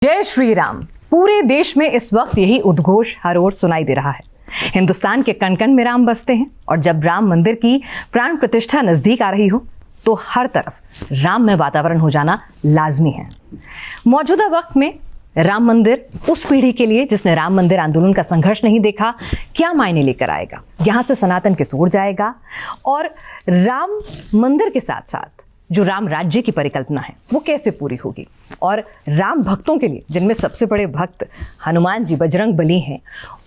जय श्री राम। पूरे देश में इस वक्त यही उद्घोष हर ओर सुनाई दे रहा है। हिंदुस्तान के कण कण में राम बसते हैं और जब राम मंदिर की प्राण प्रतिष्ठा नजदीक आ रही हो तो हर तरफ राममय वातावरण हो जाना लाजमी है। मौजूदा वक्त में राम मंदिर उस पीढ़ी के लिए जिसने राम मंदिर आंदोलन का संघर्ष नहीं देखा क्या मायने लेकर आएगा, यहाँ से सनातन किस ओर जाएगा और राम मंदिर के साथ साथ जो राम राज्य की परिकल्पना है वो कैसे पूरी होगी और राम भक्तों के लिए जिनमें सबसे बड़े भक्त हनुमान जी बजरंग बली हैं,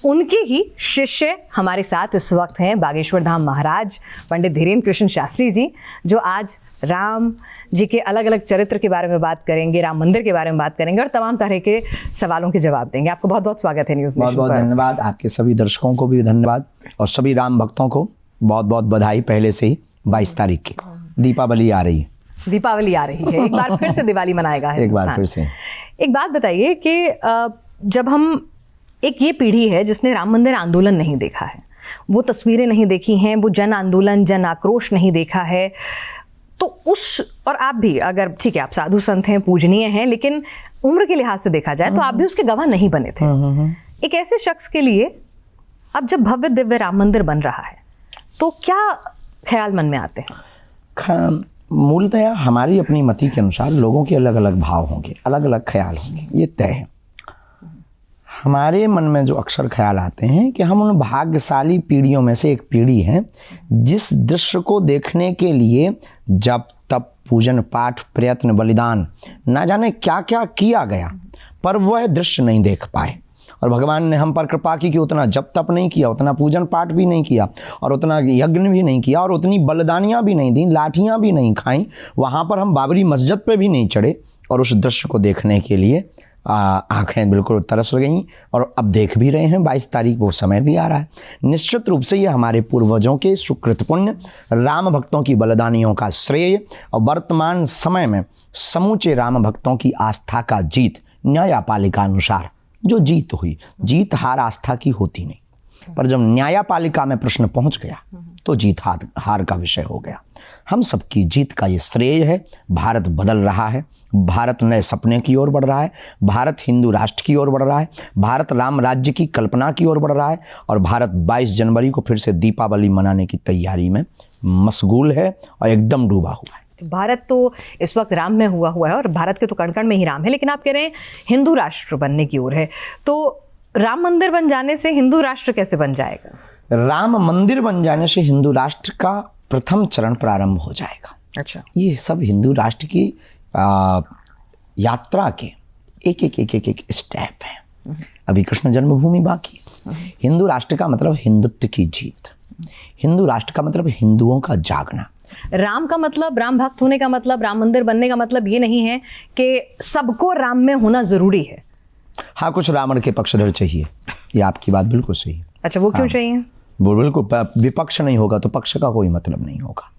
उनके ही शिष्य हमारे साथ इस वक्त हैं बागेश्वर धाम महाराज पंडित धीरेन्द्र कृष्ण शास्त्री जी, जो आज राम जी के अलग अलग चरित्र के बारे में बात करेंगे, राम मंदिर के बारे में बात करेंगे और तमाम तरह के सवालों के जवाब देंगे। आपको बहुत बहुत स्वागत है न्यूज़ नेशन पर। बहुत बहुत धन्यवाद। आपके सभी दर्शकों को भी धन्यवाद और सभी राम भक्तों को बहुत बहुत बधाई। पहले से ही 22 तारीख की दीपावली आ रही है। दीपावली आ रही है, एक बार फिर से दिवाली मनाएगा एक बार फिर से। एक बात बताइए कि जब हम एक ये पीढ़ी है जिसने राम मंदिर आंदोलन नहीं देखा है, वो तस्वीरें नहीं देखी हैं, वो जन आंदोलन जन आक्रोश नहीं देखा है, तो उस और आप भी अगर ठीक है आप साधु संत हैं, पूजनीय हैं, लेकिन उम्र के लिहाज से देखा जाए तो आप भी उसके गवाह नहीं बने थे। एक ऐसे शख्स के लिए अब जब भव्य दिव्य राम मंदिर बन रहा है तो क्या ख्याल मन में आते हैं? मूलतः हमारी अपनी मति के अनुसार लोगों के अलग अलग भाव होंगे, अलग अलग ख्याल होंगे, ये तय है। हमारे मन में जो अक्सर ख्याल आते हैं कि हम उन भाग्यशाली पीढ़ियों में से एक पीढ़ी है जिस दृश्य को देखने के लिए जब तब पूजन पाठ प्रयत्न बलिदान ना जाने क्या क्या किया गया, पर वह दृश्य नहीं देख पाए। और भगवान ने हम पर कृपा की कि उतना जप तप नहीं किया, उतना पूजन पाठ भी नहीं किया और उतना यज्ञ भी नहीं किया और उतनी बलिदानियाँ भी नहीं दी, लाठियाँ भी नहीं खाई, वहाँ पर हम बाबरी मस्जिद पे भी नहीं चढ़े और उस दृश्य को देखने के लिए आँखें बिल्कुल तरस गईं और अब देख भी रहे हैं। 22 तारीख वो समय भी आ रहा है। निश्चित रूप से ये हमारे पूर्वजों के सुकृत पुण्य, राम भक्तों की बलिदानियों का श्रेय और वर्तमान समय में समूचे राम भक्तों की आस्था का जीत, न्यायपालिका अनुसार जो जीत हुई, जीत हार आस्था की होती नहीं, पर जब न्यायपालिका में प्रश्न पहुंच गया तो जीत हार का विषय हो गया। हम सबकी जीत का ये श्रेय है। भारत बदल रहा है, भारत नए सपने की ओर बढ़ रहा है, भारत हिंदू राष्ट्र की ओर बढ़ रहा है, भारत राम राज्य की कल्पना की ओर बढ़ रहा है और भारत 22 जनवरी को फिर से दीपावली मनाने की तैयारी में मशगूल है और एकदम डूबा हुआ है। भारत तो इस वक्त राम में हुआ है और भारत के तो कण कण में ही राम है, लेकिन आप कह रहे हैं हिंदू राष्ट्र बनने की ओर है, तो राम मंदिर बन जाने से हिंदू राष्ट्र कैसे बन जाएगा? राम मंदिर बन जाने से हिंदू राष्ट्र का प्रथम चरण प्रारंभ हो जाएगा। अच्छा, ये सब हिंदू राष्ट्र की यात्रा के एक स्टेप है। अभी कृष्ण जन्मभूमि बाकी। हिंदू राष्ट्र का मतलब हिंदुत्व की जीत, हिंदू राष्ट्र का मतलब हिंदुओं का जागना। राम का मतलब, राम भक्त होने का मतलब, राम मंदिर बनने का मतलब ये नहीं है कि सबको राम में होना जरूरी है। हाँ, कुछ रावण के पक्षधर चाहिए, ये आपकी बात बिल्कुल सही है। अच्छा, वो क्यों चाहिए? वो बिल्कुल, विपक्ष नहीं होगा तो पक्ष का कोई मतलब नहीं होगा।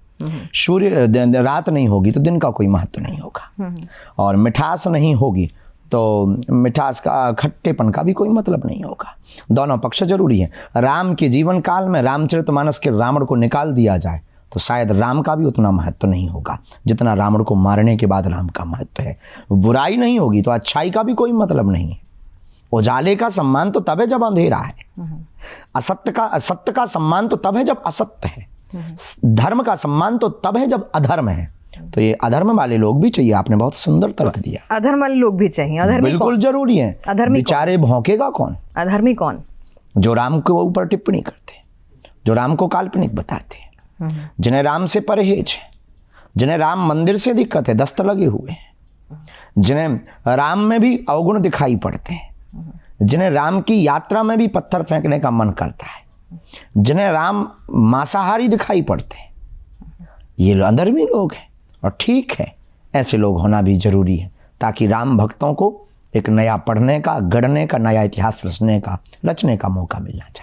सूर्य रात नहीं होगी तो दिन का कोई महत्व नहीं होगा और मिठास नहीं होगी तो मिठास का, खट्टेपन का भी कोई मतलब नहीं होगा। दोनों पक्ष जरूरी हैं। राम के जीवन काल में रामचरितमानस के रावण को निकाल दिया जाए तो शायद राम का भी उतना महत्व नहीं होगा जितना रावण को मारने के बाद राम का महत्व है। बुराई नहीं होगी तो अच्छाई का भी कोई मतलब नहीं है। उजाले का सम्मान तो तब है जब अंधेरा है, असत्य का सम्मान तो तब है जब असत्य है, धर्म का सम्मान तो तब है जब अधर्म है। तो ये अधर्म वाले लोग भी चाहिए। आपने बहुत सुंदर तर्क दिया, अधर्म वाले लोग भी चाहिए। अधर्मी बिल्कुल जरूरी है। अधर्मी बेचारे भौंकेगा कौन? अधर्मी कौन? जो राम के ऊपर टिप्पणी करते, जो राम को काल्पनिक बताते, जिन्हें राम से परहेज है, जिन्हें राम मंदिर से दिक्कत है, दस्त लगे हुए हैं, जिन्हें राम में भी अवगुण दिखाई पड़ते हैं, जिन्हें राम की यात्रा में भी पत्थर फेंकने का मन करता है, जिन्हें राम मांसाहारी दिखाई पड़ते हैं, ये अधर्मी लोग हैं। और ठीक है, ऐसे लोग होना भी जरूरी है ताकि राम भक्तों को एक नया पढ़ने का, गढ़ने का, नया इतिहास रचने का मौका मिलना चाहिए।